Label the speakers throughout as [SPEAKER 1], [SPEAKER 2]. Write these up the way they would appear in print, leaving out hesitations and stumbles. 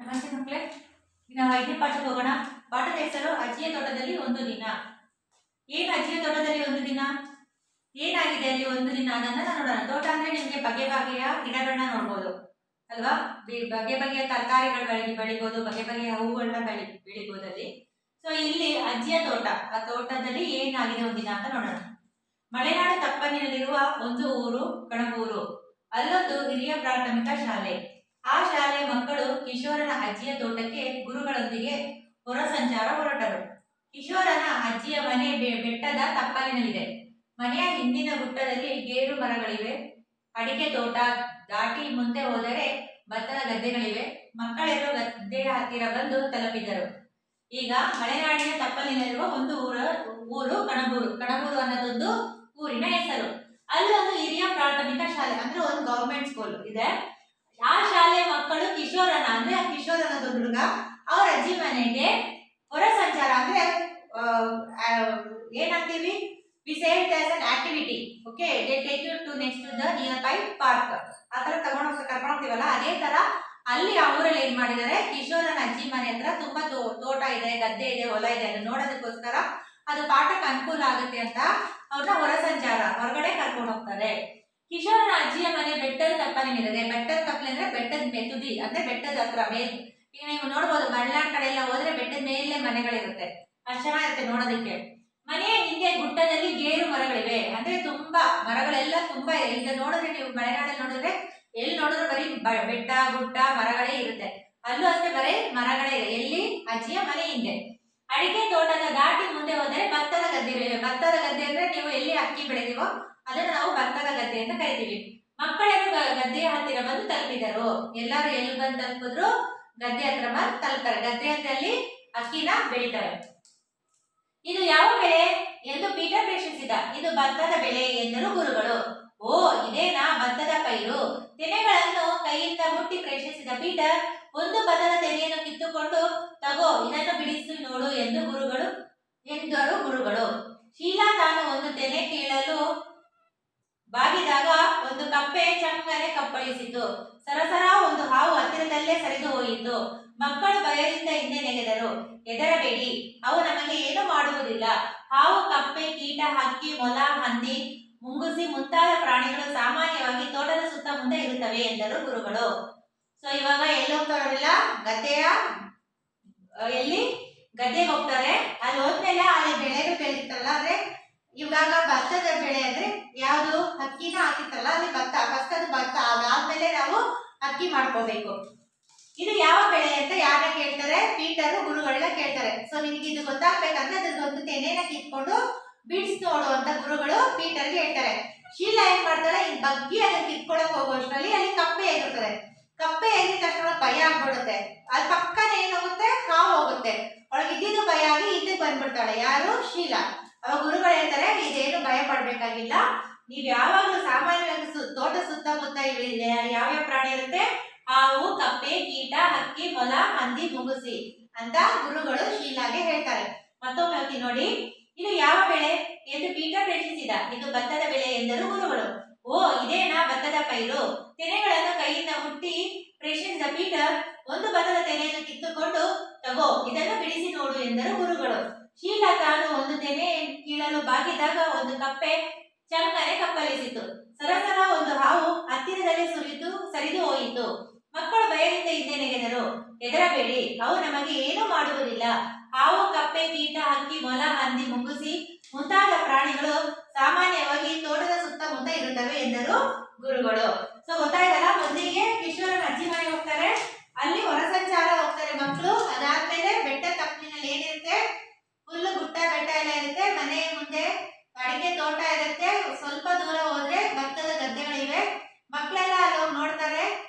[SPEAKER 1] ನಮಸ್ತೆ ಮಕ್ಕಳೇ, ನಾವು 5ನೇ ಪಾಠಕ್ಕೆ ಹೋಗೋಣ. ಪಾಠದ ಹೆಸರು ಅಜ್ಜಿಯ ತೋಟದಲ್ಲಿ ಒಂದು ದಿನ. ಏನು ಅಜ್ಜಿಯ ತೋಟದಲ್ಲಿ ಒಂದು ದಿನ, ಏನಾಗಿದೆ ಅಲ್ಲಿ ಒಂದು ದಿನ ಅನ್ನೋದನ್ನ ನೋಡೋಣ. ತೋಟ ಅಂದ್ರೆ ನಿಮಗೆ ಬಗೆ ಬಗೆಯ ಗಿಡಗಳನ್ನ ನೋಡ್ಬೋದು ಅಲ್ವಾ, ಬಗೆ ಬಗೆಯ ತರಕಾರಿಗಳು ಬೆಳಿಬೋದು, ಬಗೆ ಬಗೆಯ ಹೂಗಳನ್ನ ಬೆಳಿಬೋದು ಅಲ್ಲಿ. ಸೊ ಇಲ್ಲಿ ಅಜ್ಜಿಯ ತೋಟ, ಆ ತೋಟದಲ್ಲಿ ಏನಾಗಿದೆ ಒಂದಿನ ಅಂತ ನೋಡೋಣ. ಮಲೆನಾಡು ತಪ್ಪಲಿನಲ್ಲಿರುವ ಒಂದು ಊರು ಕಣಬೂರು. ಅಲ್ಲೊಂದು ಹಿರಿಯ ಪ್ರಾಥಮಿಕ ಶಾಲೆ. ಆ ಶಾಲೆಯ ಮಕ್ಕಳು ಕಿಶೋರನ ಅಜ್ಜಿಯ ತೋಟಕ್ಕೆ ಗುರುಗಳೊಂದಿಗೆ ಹೊರ ಸಂಚಾರ ಹೊರಟರು. ಕಿಶೋರನ ಅಜ್ಜಿಯ ಮನೆ ಬೆಟ್ಟದ ತಪ್ಪಲಿನಲ್ಲಿದೆ. ಮನೆಯ ಹಿಂದಿನ ಗುಟ್ಟದಲ್ಲಿ ಗೇರು ಮರಗಳಿವೆ. ಅಡಿಕೆ ತೋಟ ದಾಟಿ ಮುಂದೆ ಹೋದರೆ ಭತ್ತದ ಗದ್ದೆಗಳಿವೆ. ಮಕ್ಕಳೆಲ್ಲರೂ ಗದ್ದೆಯ ಹತ್ತಿರ ಬಂದು ತಲುಪಿದರು. ಈಗ ಮಲೆನಾಡಿನ ತಪ್ಪಲಿನಲ್ಲಿರುವ ಒಂದು ಊರು ಕಣಬೂರು. ಕಣಬೂರು ಅನ್ನೋದೊಂದು ಊರಿನ ಹೆಸರು. ಅಲ್ಲೊಂದು ಹಿರಿಯ ಪ್ರಾಥಮಿಕ ಶಾಲೆ ಅಂದ್ರೆ ಒಂದು ಗೌರ್ಮೆಂಟ್ ಸ್ಕೂಲ್ ಇದೆ. ಆ ಶಾಲೆ ಮಕ್ಕಳು ಕಿಶೋರನ ಅಂದ್ರೆ ಕಿಶೋರ್ ಅನ್ನೋದೊಂದು ಹುಡುಗ ಅವ್ರ ಅಜ್ಜಿ ಮನೆಗೆ ಹೊರ ಸಂಚಾರ ಅಂದ್ರೆ ಏನಂತೀವಿ, we say it as an activity. Okay, they take you to next to the nearby park. ಆ ತರ ಕರ್ಕೊಂಡು ಹೋಗ್ತೀವಲ್ಲ, ಅದೇ ತರ ಅಲ್ಲಿ ಆ ಊರಲ್ಲಿ ಏನ್ ಮಾಡಿದ್ದಾರೆ, ಕಿಶೋರನ ಅಜ್ಜಿ ಮನೆ ಹತ್ರ ತುಂಬಾ ತೋಟ ಇದೆ, ಗದ್ದೆ ಇದೆ, ಹೊಲ ಇದೆ, ಅದನ್ನ ನೋಡೋದಕ್ಕೋಸ್ಕರ ಅದು ಪಾಠಕ್ಕೆ ಅನುಕೂಲ ಆಗುತ್ತೆ ಅಂತ ಅವ್ರನ್ನ ಹೊರ ಸಂಚಾರ ಹೊರಗಡೆ ಕರ್ಕೊಂಡು ಹೋಗ್ತಾರೆ. ಕಿಶೋರನ ಅಜ್ಜಿಯ ಮನೆ ಬೆಟ್ಟದ ತಪ್ಪಲಿನಿದೆ. ಬೆಟ್ಟದ ತಪ್ಪಲಿ ಅಂದ್ರೆ ಬೆಟ್ಟದ ತುದಿ ಅಂದ್ರೆ ಬೆಟ್ಟದ ಹತ್ರ ಮೇಲ್. ಈಗ ನೀವು ನೋಡ್ಬೋದು ಮಲೆನಾಡು ಕಡೆ ಎಲ್ಲ ಹೋದ್ರೆ ಬೆಟ್ಟದ ಮೇಲೆ ಮನೆಗಳಿರುತ್ತೆ, ಅಷ್ಟು ಚೆನ್ನಾಗಿರುತ್ತೆ ನೋಡೋದಕ್ಕೆ. ಮನೆಯ ಹಿಂದೆ ಗುಟ್ಟದಲ್ಲಿ ಗೇರು ಮರಗಳಿವೆ. ಅಂದ್ರೆ ತುಂಬಾ ಮರಗಳೆಲ್ಲ ತುಂಬಾ ಇದೆ. ಈಗ ನೋಡಿದ್ರೆ ನೀವು ಮಲೆನಾಡಲ್ಲಿ ನೋಡಿದ್ರೆ ಎಲ್ಲಿ ನೋಡಿದ್ರು ಬರೀ ಬೆಟ್ಟ ಗುಡ್ಡ ಮರಗಳೇ ಇರುತ್ತೆ. ಅಲ್ಲೂ ಅಷ್ಟೇ ಬರೀ ಮರಗಳೇ ಇದೆ. ಎಲ್ಲಿ ಅಜ್ಜಿಯ ಮನೆ ಹಿಂದೆ. ಅಡಿಕೆ ತೋಟದ ದಾಟಿ ಮುಂದೆ ಹೋದರೆ ಭತ್ತದ ಗದ್ದೆಗಳಿವೆ. ಭತ್ತದ ಗದ್ದೆ ಅಂದ್ರೆ ನೀವು ಎಲ್ಲಿ ಅಕ್ಕಿ ಬೆಳೆದಿವೋ ಅದನ್ನ ನಾವು ಭತ್ತದ ಗದ್ದೆ ಅಂತ ಕರಿತೀವಿ. ಮಕ್ಕಳೆಲ್ಲರೂ ಗದ್ದೆಯ ಹತ್ತಿರ ಬಂದು ತಲುಪಿದರು. ಎಲ್ಲರೂ ಎಲ್ಲಿ ಬಂದು ತಲುಪಿದ್ರು, ಗದ್ದೆ ಹತ್ರ ಬಂದು ತಲುಪ್ತಾರೆ. ಗದ್ದೆ ಹತ್ತಿರಲ್ಲಿ ಅಕ್ಕಿನ ಬೆಳಿತಾರೆ. ಇದು ಯಾವ ಬೆಳೆ ಎಂದು ಪೀಟರ್ ಪ್ರಶ್ನಿಸಿದ. ಇದು ಭತ್ತದ ಬೆಳೆ ಎಂದರು ಗುರುಗಳು. ಓ, ಇದೇನಾ ಭತ್ತದ ಪೈರು? ತೆನೆಗಳನ್ನು ಕೈಯಿಂದ ಮುಟ್ಟಿ ಪ್ರಶ್ನಿಸಿದ ಪೀಟರ್ ಒಂದು ಭತ್ತದ ತೆನೆಯನ್ನು ಕಿತ್ತುಕೊಂಡು ತಗೋ, ಇದನ್ನು ಬಿಡಿಸಿ ನೋಡು ಎಂದರು ಗುರುಗಳು. ಶೀಲಾ ತಾನು ಒಂದು ತೆನೆ ಕೀಳಲು ಬಾಗಿದಾಗ ಒಂದು ಕಪ್ಪೆ ಚಂಗನೆ ಕಪ್ಪಳಿಸಿತು. ಸರಸರ ಒಂದು ಹಾವು ಹತ್ತಿರದಲ್ಲೇ ಸರಿದು ಹೋಯಿತು. ಮಕ್ಕಳು ಭಯದಿಂದ ಹಿಂದೆ ನೆಗೆದರು. ಹೆದರಬೇಡಿ, ಅವು ನಮಗೆ ಏನು ಮಾಡುವುದಿಲ್ಲ. ಹಾವು, ಕಪ್ಪೆ, ಕೀಟ, ಹಕ್ಕಿ, ಮೊಲ, ಹಂದಿ, ಮುಂಗುಸಿ ಮುಂತಾದ ಪ್ರಾಣಿಗಳು ಸಾಮಾನ್ಯವಾಗಿ ತೋಟದ ಸುತ್ತಮುತ್ತ ಇರುತ್ತವೆ ಎಂದರು ಗುರುಗಳು. ಸೊ ಇವಾಗ ಎಲ್ಲಿ ಹೋಗ್ತಾರಲ್ಲ, ಗದ್ದೆಗೆ ಹೋಗ್ತಾರೆ. ಅಲ್ಲಿ ಹೋದ್ಮೇಲೆ ಅಲ್ಲಿ ಬೆಳೆಗಳು ಬೆಳೀತಾರಲ್ಲ, ಅಂದ್ರೆ ಇವಾಗ ಭತ್ತದ ಬೆಳೆ ಅಂದ್ರೆ ಯಾವುದು, ಅಕ್ಕಿನ ಹಾಕಿರ್ತಾರಲ್ಲ, ಅಲ್ಲಿ ಭತ್ತದ ಭತ್ತ ಅದಾದ್ಮೇಲೆ ನಾವು ಅಕ್ಕಿ ಮಾಡ್ಕೋಬೇಕು. ಇದು ಯಾವ ಬೆಳೆ ಅಂತ ಯಾರನ್ನ ಕೇಳ್ತಾರೆ, ಪೀಟರು ಗುರುಗಳನ್ನ ಕೇಳ್ತಾರೆ. ಸೊ ನಿಮಗೆ ಇದು ಗೊತ್ತಾಗ್ಬೇಕಂದ್ರೆ ಅದ್ರದ್ದೊಂದು ತೆನೆನ ಕಿತ್ಕೊಂಡು ಬಿಡಿಸಿ ನೋಡು ಅಂತ ಗುರುಗಳು ಪೀಟರ್ಗೆ ಹೇಳ್ತಾರೆ. ಶೀಲಾ ಏನ್ ಮಾಡ್ತಾರೆ, ಈ ಬಗ್ಗಿ ಅದನ್ನ ಕಿತ್ಕೊಳಕ್ ಹೋಗೋಷ್ಟ್ರಲ್ಲಿ ಅಲ್ಲಿ ಕಪ್ಪೆ ಎಗಿರ್ತಾರೆ. ಕಪ್ಪೆ ಎಗಿದ ತಕ್ಷಣ ಭಯ ಆಗ್ಬಿಡುತ್ತೆ. ಅದ್ ಪಕ್ಕನೆ ಏನಾಗುತ್ತೆ, ಹಾವು ಹೋಗುತ್ತೆ. ಅವಳಿಗೆ ಇದ್ದಿದ್ದು ಭಯ ಆಗಿ ಹಿಂದಕ್ಕೆ ಬಂದ್ಬಿಡ್ತಾಳೆ. ಯಾರು, ಶೀಲಾ. ಅವಾಗ ಗುರುಗಳು ಹೇಳ್ತಾರೆ, ಇದೇನು ಭಯ ಪಡ್ಬೇಕಾಗಿಲ್ಲ, ನೀವ್ ಯಾವಾಗ್ಲೂ ಸಾಮಾನ್ಯವಾಗಿ ತೋಟ ಸುತ್ತಮುತ್ತ ಯಾವ್ಯಾವ ಪ್ರಾಣಿ ಇರುತ್ತೆ, ಹಾವು, ಕಪ್ಪೆ, ಕೀಟ, ಹಕ್ಕಿ, ಮೊಲ, ಹಂದಿ, ಮುಂಗುಸಿ ಅಂತ ಗುರುಗಳು ಶೀಲಾಗೆ ಹೇಳ್ತಾರೆ. ಮತ್ತೊಮ್ಮೆ ಹೇಳ್ತೀನಿ ನೋಡಿ. ಇದು ಯಾವ ಬೆಳೆ ಎಂದು ಪೀಟರ್ ಪ್ರಶ್ನಿಸಿದ. ಇದು ಭತ್ತದ ಬೆಳೆ ಎಂದರು ಗುರುಗಳು. ಓ, ಇದೇನಾ ಭತ್ತದ ಪೈರು? ತೆನೆಗಳನ್ನು ಕೈಯಿಂದ ಮುಟ್ಟಿ ಪ್ರಶ್ನಿಸಿದ ಪೀಟರ್ ಒಂದು ಭತ್ತದ ತೆನೆಯನ್ನು ಕಿತ್ತುಕೊಂಡು ತಗೋ, ಇದನ್ನು ಬಿಡಿಸಿ ನೋಡು ಎಂದರು ಗುರುಗಳು. ಶೀಲಾ ತಾನು ಒಂದು ತೆನೆ ಕೀಳಲು ಬಾಗಿದಾಗ ಒಂದು ಕಪ್ಪೆ ಚಂಗನೆ ಕಪ್ಪಳಿಸಿತು. ಸರಸರ ಒಂದು ಹಾವು ಹತ್ತಿರದಲ್ಲಿ ಸರಿದು ಹೋಯಿತು. ಮಕ್ಕಳು ಭಯದಿಂದ ಹಿಂದೆ ನೆಗೆದರು. ಹೆದರಬೇಡಿ, ಅವು ನಮಗೆ ಏನು ಮಾಡುವುದಿಲ್ಲ. ಹಾವು, ಕಪ್ಪೆ, ಕೀಟ, ಹಕ್ಕಿ, ಮೊಲ, ಹಂದಿ, ಮುಂಗುಸಿ ಮುಂತಾದ ಪ್ರಾಣಿಗಳು ಸಾಮಾನ್ಯವಾಗಿ ತೋಟದ ಸುತ್ತಮುತ್ತ ಇರುತ್ತವೆ ಎಂದರು ಗುರುಗಳು. ಸೊ ಗೊತ್ತಾಯ್ತಲ್ಲ, ಮೊದಲಿಗೆ ಕಿಶೋರನ ಅಜ್ಜಿ ಮನೆಗೆ ಹೋಗ್ತಾರೆ, ಅಲ್ಲಿ ಹೊರ ಸಂಚಾರ ಹೋಗ್ತಾರೆ ಮಕ್ಕಳು. ಅದಾದ್ಮೇಲೆ ಬೆಟ್ಟ ತಪ್ಪಲಿನಲ್ಲಿ ಏನಿರುತ್ತೆ, ಫುಲ್ ಗುಟ್ಟ ಬೆಟ್ಟ ಎಲ್ಲ ಇರುತ್ತೆ. ಮನೆ ಮುಂದೆ ಅಡಿಕೆ ತೋಟ ಇರುತ್ತೆ. ಸ್ವಲ್ಪ ದೂರ ಹೋದ್ರೆ ಭತ್ತದ ಗದ್ದೆಗಳಿವೆ. ಮಕ್ಕಳೆಲ್ಲ ಅಲ್ಲಿ ಹೋಗಿ ನೋಡ್ತಾರೆ.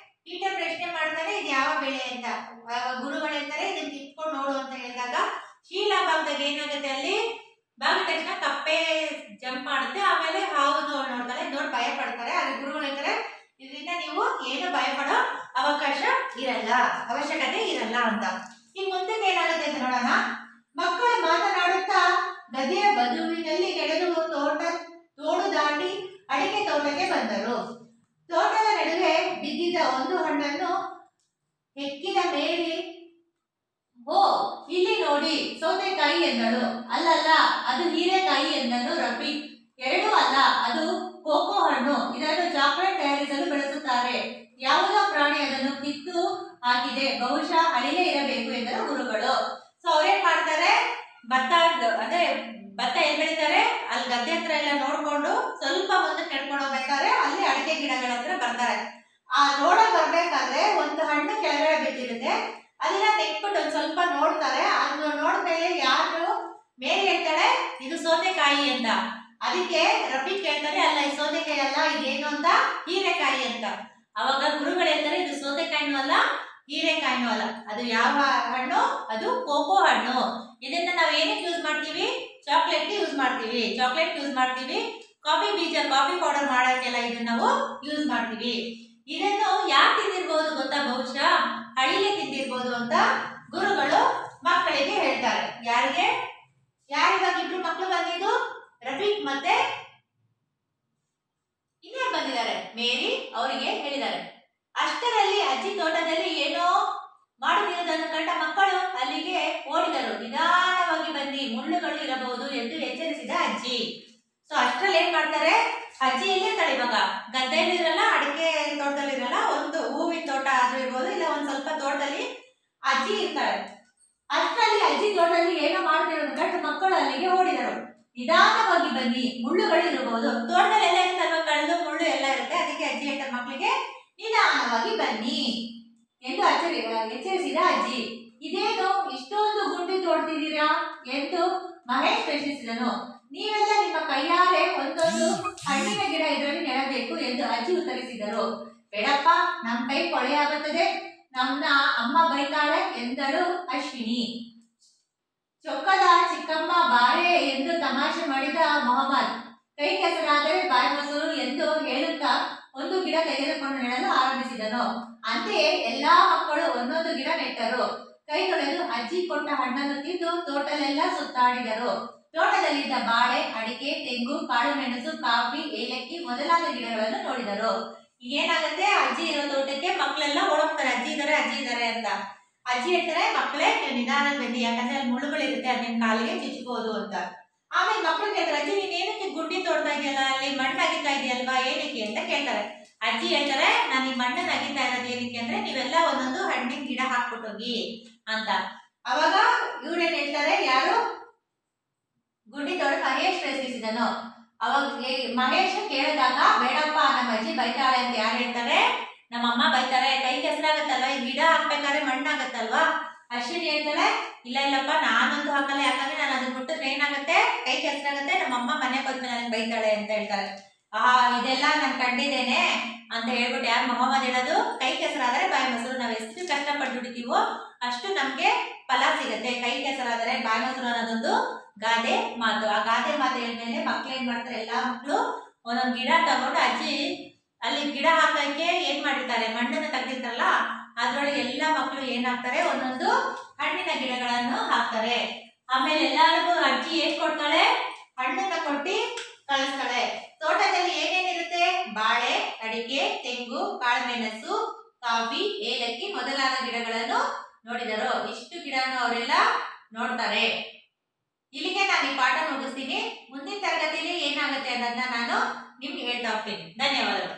[SPEAKER 1] ಪೀಟರ್ ಪ್ರಶ್ನೆ ಮಾಡ್ತಾರೆ, ಇದು ಯಾವ ಬೆಳೆ ಅಂತ. ಗುರುಗಳು ಹೇಳ್ತಾರೆ, ಇದನ್ನ ಕಿತ್ಕೊಂಡು ನೋಡು ಅಂತ ಹೇಳಿದಾಗ ಶೀಲಾ ಭಾಗದಾಗ ಏನಾಗುತ್ತೆ, ಅಲ್ಲಿ ಬಾಗಿದ ತಕ್ಷಣ ಕಪ್ಪೆ ಜಂಪ್ ಮಾಡುತ್ತೆ. ಆಮೇಲೆ ಹಾವು ನೋಡ್ತಾರೆ, ನೋಡಿ ಭಯ ಪಡ್ತಾರೆ. ಆದ್ರೆ ಗುರುಗಳು ಹೇಳ್ತಾರೆ, ಇದರಿಂದ ನೀವು ಏನು ಭಯ ಪಡೋ ಅವಶ್ಯಕತೆ ಇರಲ್ಲ ಅಂತ. ಈಗ ಮುಂದಕ್ಕೆ ಏನಾಗುತ್ತೆ ಅಂತ ನೋಡೋಣ. ಮಕ್ಕಳು ಮಾತನಾಡುತ್ತಾ ಗದ್ದೆಯ ಬದುವಿನಲ್ಲಿ ನಡೆದು ತೋಡು ದಾಟಿ ಅಡಿಕೆ ತೋಟಕ್ಕೆ ಬಂದರು. ತೋಟದ ನಡುವೆ ಬಿದ್ದಿದ್ದ ಒಂದು ಹಣ್ಣನ್ನು ಹೆಕ್ಕಿದ ಮೇಲೆ ಓ, ಇಲ್ಲಿ ನೋಡಿ ಸೌತೆಕಾಯಿ ಎಂದಳು. ಅಲ್ಲಲ್ಲ, ಅದು ಹೀರೆಕಾಯಿ ಎಂದನು ರಫೀಕ್. ಎರಡೂ ಅಲ್ಲ, ಅದು ಕೋಕೋ ಹಣ್ಣು. ಇದನ್ನು ಚಾಕ್ಲೇಟ್ ತಯಾರಿಸಲು ಬಳಸುತ್ತಾರೆ. ಯಾವುದೋ ಪ್ರಾಣಿ ಅದನ್ನು ಕಿತ್ತು ಹಾಕಿದೆ, ಬಹುಶಃ ಅಳಿಲೇ ಇರಬೇಕು ಎಂದರು ಗುರುಗಳು. ಸೊ ಅವ್ರೇನ್ ಮಾಡ್ತಾರೆ, ಭತ್ತ ಅದೇ ಭತ್ತ ಎಲ್ಲಿ ಬೆಳಿತಾರೆ ಅಲ್ಲಿ ಗದ್ದೆ ಹತ್ರ ಎಲ್ಲ ನೋಡ್ಕೊಂಡು ಸ್ವಲ್ಪ ಮುಂದಕ್ಕೆ ನಡ್ಕೊಂಡು ಹೋಗ್ಬೇಕಾದ್ರೆ ಅಲ್ಲಿ ಅಡಿಕೆ ಗಿಡಗಳ ಹತ್ರ ಬರ್ತಾರೆ. ಆ ರೋಡ ಬರ್ಬೇಕಾದ್ರೆ ಒಂದು ಹಣ್ಣು ಕೆಳಗಡೆ ಬಿದ್ದಿರುತ್ತೆ. ಅದನ್ನ ತೆಗ್ಬಿಟ್ಟು ಒಂದ್ ಸ್ವಲ್ಪ ನೋಡ್ತಾರೆ. ಅದನ್ನ ನೋಡ್ಮೇಲೆ ಯಾರು ಮೇಲೆ ಹೇಳ್ತಾಳೆ ಇದು ಸೌತೆಕಾಯಿ ಅಂತ. ಅದಕ್ಕೆ ರಫೀಕ್ ಹೇಳ್ತಾರೆ, ಅಲ್ಲ ಈ ಸೌತೆಕಾಯಿ ಅಲ್ಲ, ಇದೇನು ಅಂತ, ಹೀರೆಕಾಯಿ ಅಂತ. ಅವಾಗ ಗುರುಗಳು ಹೇಳ್ತಾರೆ, ಇದು ಸೌತೆಕಾಯಿನೂ ಅಲ್ಲ, ಹೀರೆಕಾಯಿನೂ ಅಲ್ಲ, ಅದು ಯಾವ ಹಣ್ಣು, ಅದು ಕೋಕೋ ಹಣ್ಣು. ಇದನ್ನ ನಾವು ಏನಕ್ಕೆ ಯೂಸ್ ಮಾಡ್ತೀವಿ, ಚಾಕ್ಲೇಟ್ ಯೂಸ್ ಮಾಡ್ತೀವಿ, ಚಾಕ್ಲೇಟ್ ಯೂಸ್ ಮಾಡ್ತೀವಿ. ಕಾಫಿ ಬೀಜ, ಕಾಫಿ ಪೌಡರ್ ಮಾಡೋಕ್ಕೆಲ್ಲ ಇದನ್ನ ನಾವು ಯೂಸ್ ಮಾಡ್ತೀವಿ. ಇದನ್ನು ಯಾರು ತಿಂದಿರ್ಬೋದು ಗೊತ್ತಾ, ಬಹುಶಃ ಅಳಿಲೆ ತಿಂದಿರ್ಬೋದು ಅಂತ ಗುರುಗಳು ಮಕ್ಕಳಿಗೆ ಹೇಳ್ತಾರೆ. ಯಾರಿಗೆ ಯಾರಿಗಾಗಿ ಇಬ್ರು ಮಕ್ಕಳು ಬಂದಿದ್ದು, ರಫೀಕ್ ಮತ್ತೆ ಇನ್ನೇ ಬಂದಿದ್ದಾರೆ, ಮೇರಿ ಅವರಿಗೆ ಹೇಳಿದ್ದಾರೆ. ಅಷ್ಟರಲ್ಲಿ ಅಜ್ಜಿ ತೋಟದಲ್ಲಿ ಏನೋ ಮಾಡುತ್ತಿರುವುದನ್ನು ಕಂಡ ಮಕ್ಕಳು ಅಲ್ಲಿಗೆ ಓಡಿದರು. ನಿಧಾನವಾಗಿ ಬನ್ನಿ, ಮುಳ್ಳುಗಳು ಇರಬಹುದು ಎಂದು ಎಚ್ಚರಿಸಿದ ಅಜ್ಜಿ. ಸೊ ಅಷ್ಟರಲ್ಲಿ ಏನ್ ಮಾಡ್ತಾರೆ, ಅಜ್ಜಿ ಎಲ್ಲಿರ್ತಾಳೆ ಇವಾಗ, ಗದ್ದೆಯಲ್ಲಿ ಇರಲ್ಲ, ಅಡಿಕೆ ತೋಟದಲ್ಲಿ ಇರಲ್ಲ, ಒಂದು ಹೂವಿನ ತೋಟ ಆದ್ರೂ ಇರ್ಬೋದು, ಇಲ್ಲ ಒಂದ್ ಸ್ವಲ್ಪ ತೋಟದಲ್ಲಿ ಅಜ್ಜಿ ಇರ್ತಾಳೆ. ಅಷ್ಟರಲ್ಲಿ ಅಜ್ಜಿ ತೋಟದಲ್ಲಿ ಏನೋ ಮಾಡ್ತಿರೋದು ಕಂಡು ಮಕ್ಕಳು ಅಲ್ಲಿಗೆ ಓಡಿದರು. ನಿಧಾನವಾಗಿ ಬನ್ನಿ, ಮುಳ್ಳುಗಳು ಇರಬಹುದು. ತೋಟದಲ್ಲಿ ಎಲ್ಲ ಇರ್ತಲ್ವ, ಕಳೆದು ಮುಳ್ಳು ಎಲ್ಲ ಇರುತ್ತೆ. ಅದಕ್ಕೆ ಅಜ್ಜಿ ಹೇಳ್ತಾರೆ ಮಕ್ಕಳಿಗೆ, ನಿಧಾನವಾಗಿ ಬನ್ನಿ ಎಂದು ಎಚ್ಚರಿಸಿದ ಅಜ್ಜಿ. ಇದೇನು ಇಷ್ಟೊಂದು ಗುಂಡಿ ತೋಡ್ತಿದ್ದೀರಾ ಎಂದು ಮಹೇಶ್ ಪ್ರಶ್ನಿಸಿದನು. ನೀವೆಲ್ಲ ನಿಮ್ಮ ಕೈಯಾರೆ ಒಂದೊಂದು ಹಣ್ಣಿನ ಗಿಡ ಇದರಲ್ಲಿ ನೆಡಬೇಕು ಎಂದು ಅಜ್ಜಿ ಉತ್ತರಿಸಿದರು. ಬೇಡಪ್ಪ, ನಮ್ಮ ಕೈ ಕೊಳೆಯಾಗುತ್ತದೆ, ನನ್ನ ಅಮ್ಮ ಬೈತಾಳೆ ಎಂದಳು ಅಶ್ವಿನಿ. ಚೊಕ್ಕದ ಚಿಕ್ಕಮ್ಮ ಬಾರೆ ಎಂದು ತಮಾಷೆ ಮಾಡಿದ ಮೊಹಮ್ಮದ್. ಕೈ ಕೆಸರಾದರೆ ಬಾಯಿ ಮೊಸರು ಎಂದು ಹೇಳುತ್ತಾ ಒಂದು ಗಿಡ ತೆಗೆದುಕೊಂಡು ನೆಡಲು ಆರಂಭಿಸಿದನು. ಅಂತೆಯೇ ಎಲ್ಲಾ ಮಕ್ಕಳು ಒಂದೊಂದು ಗಿಡ ನೆಟ್ಟರು. ಕೈ ತೊಳೆದು ಅಜ್ಜಿ ಕೊಟ್ಟ ಹಣ್ಣನ್ನು ತಿಂದು ತೋಟಲೆಲ್ಲ ಸುತ್ತಾಡಿದರು. ತೋಟದಲ್ಲಿದ್ದ ಬಾಳೆ, ಅಡಿಕೆ, ತೆಂಗು, ಕಾಳು ಮೆಣಸು, ಕಾಫಿ, ಏಲಕ್ಕಿ ಮೊದಲಾದ ಗಿಡಗಳನ್ನು ನೋಡಿದರು. ಏನಾಗುತ್ತೆ, ಅಜ್ಜಿ ಇರೋ ತೋಟಕ್ಕೆ ಮಕ್ಕಳೆಲ್ಲ ಓಡೋಗ್ತಾರೆ, ಅಜ್ಜಿ ಇದಾರೆ ಅಂತ. ಅಜ್ಜಿ ಹೇಳ್ತಾರೆ, ಮಕ್ಕಳೇ ನೀವು ನಿಧಾನ ಬನ್ನಿ, ಯಾಕಂದ್ರೆ ಅಲ್ಲಿ ಮುಳ್ಳುಗಳಿರುತ್ತೆ, ಅದು ನಿಮ್ ಕಾಲಿಗೆ ಚುಚ್ಕೋದು ಅಂತ. ಆಮೇಲೆ ಮಕ್ಕಳು ಕೇಳ್ತಾರೆ, ಅಜ್ಜಿ ನೀನ್ ಏನಕ್ಕೆ ಗುಂಡಿ ತೋಡ್ತಾ ಇದೆಯಲ್ಲ, ಅಲ್ಲಿ ಮಣ್ಣು ಅಗಿತಾ ಇದೆಯಲ್ವಾ, ಏನಕ್ಕೆ ಅಂತ ಕೇಳ್ತಾರೆ. ಅಜ್ಜಿ ಹೇಳ್ತಾರೆ, ನಾನು ಈ ಮಣ್ಣನ್ನು ಅಗಿತಾ ಇರೋದು ಏನಕ್ಕೆ ಅಂದ್ರೆ ನೀವೆಲ್ಲ ಒಂದೊಂದು ಹಣ್ಣಿನ ಗಿಡ ಹಾಕ್ಬಿಟ್ಟೋಗಿ ಅಂತ. ಅವಾಗ ಇವ್ರೇನ್ ಹೇಳ್ತಾರೆ, ಯಾರು ಗುಂಡಿ ತೋಡ ಮಹೇಶ್ ಪ್ರಶ್ನಿಸಿದನು. ಅವಾಗ ಮಹೇಶ್ ಕೇಳಿದಾಗ, ಬೇಡಪ್ಪ ನಮ್ಮ ಅಜ್ಜಿ ಬೈತಾಳೆ ಅಂತ ಯಾರು ಹೇಳ್ತಾರೆ, ನಮ್ಮಮ್ಮ ಬೈತಾರೆ, ಕೈ ಕೆಸರಾಗತ್ತಲ್ವಾ, ಈ ಗಿಡ ಹಾಕ್ಬೇಕಾದ್ರೆ ಮಣ್ಣಾಗತ್ತಲ್ವಾ. ಅಶ್ವಿನಿ ಹೇಳ್ತಾಳೆ, ಇಲ್ಲ ಇಲ್ಲಪ್ಪ ನಾನೊಂದು ಹಾಕಲ್ಲ, ಯಾಕಂದ್ರೆ ನಾನು ಅದನ್ನ ಬಿಟ್ಟಿದ್ರೆ ಏನಾಗುತ್ತೆ, ಕೈ ಕೆಸರಾಗತ್ತೆ, ನಮ್ಮಮ್ಮ ಮನೆಗೆ ಬಂದ್ಮೇಲೆ ನನಗೆ ಬೈತಾಳೆ ಅಂತ ಹೇಳ್ತಾರೆ. ಇದೆಲ್ಲ ನಾನು ಕಂಡಿದ್ದೇನೆ ಅಂತ ಹೇಳ್ಬಿಟ್ಟು ಯಾರು ಮೊಹಮ್ಮದ್ ಹೇಳೋದು, ಕೈ ಕೆಸರಾದರೆ ಬಾಯಿ ಮೊಸರು. ನಾವು ಎಷ್ಟು ಕಷ್ಟಪಟ್ಟು ದುಡಿತೀವೋ ಅಷ್ಟು ನಮ್ಗೆ ಫಲ ಸಿಗುತ್ತೆ. ಕೈ ಕೆಸರಾದರೆ ಬಾಯಿ ಮೊಸರು ಅನ್ನೋದೊಂದು ಗಾದೆ ಮಾತು. ಆ ಗಾದೆ ಮಾತು ಹೇಳಿದ್ಮೇಲೆ ಮಕ್ಳು ಏನ್ ಮಾಡ್ತಾರೆ, ಎಲ್ಲಾ ಮಕ್ಕಳು ಒಂದೊಂದು ಗಿಡ ತಗೊಂಡು ಅಜ್ಜಿ ಅಲ್ಲಿ ಗಿಡ ಹಾಕಕ್ಕೆ ಏನ್ ಮಾಡಿರ್ತಾರೆ, ಮಣ್ಣನ್ನು ತೆಗೆದಿರ್ತಾರಲ್ಲ, ಅದ್ರೊಳಗೆ ಎಲ್ಲಾ ಮಕ್ಕಳು ಏನ್ ಹಾಕ್ತಾರೆ, ಒಂದೊಂದು ಹಣ್ಣಿನ ಗಿಡಗಳನ್ನು ಹಾಕ್ತಾರೆ. ಆಮೇಲೆ ಎಲ್ಲರಿಗೂ ಅಜ್ಜಿ ಏನ್ ಕೊಡ್ತಾಳೆ, ಹಣ್ಣನ್ನ ಕೊಟ್ಟು ಕಳಿಸ್ತಾಳೆ. ತೋಟದಲ್ಲಿ ಏನೇನಿರುತ್ತೆ, ಬಾಳೆ, ಅಡಿಕೆ, ತೆಂಗು, ಕಾಳುಮೆಣಸು, ಕಾಫಿ, ಏಲಕ್ಕಿ ಮೊದಲಾದ ಗಿಡಗಳನ್ನು ನೋಡಿದರು. ಇಷ್ಟು ಗಿಡವನ್ನು ಅವರೆಲ್ಲ ನೋಡ್ತಾರೆ. ಇಲ್ಲಿಗೆ ನಾನು ಈ ಪಾಠ ಮುಗಿಸ್ತೀನಿ. ಮುಂದಿನ ತರಗತಿಯಲ್ಲಿ ಏನಾಗುತ್ತೆ ಅನ್ನೋದನ್ನ ನಾನು ನಿಮ್ಗೆ ಹೇಳ್ತಾ ಹೋಗ್ತೀನಿ. ಧನ್ಯವಾದಗಳು.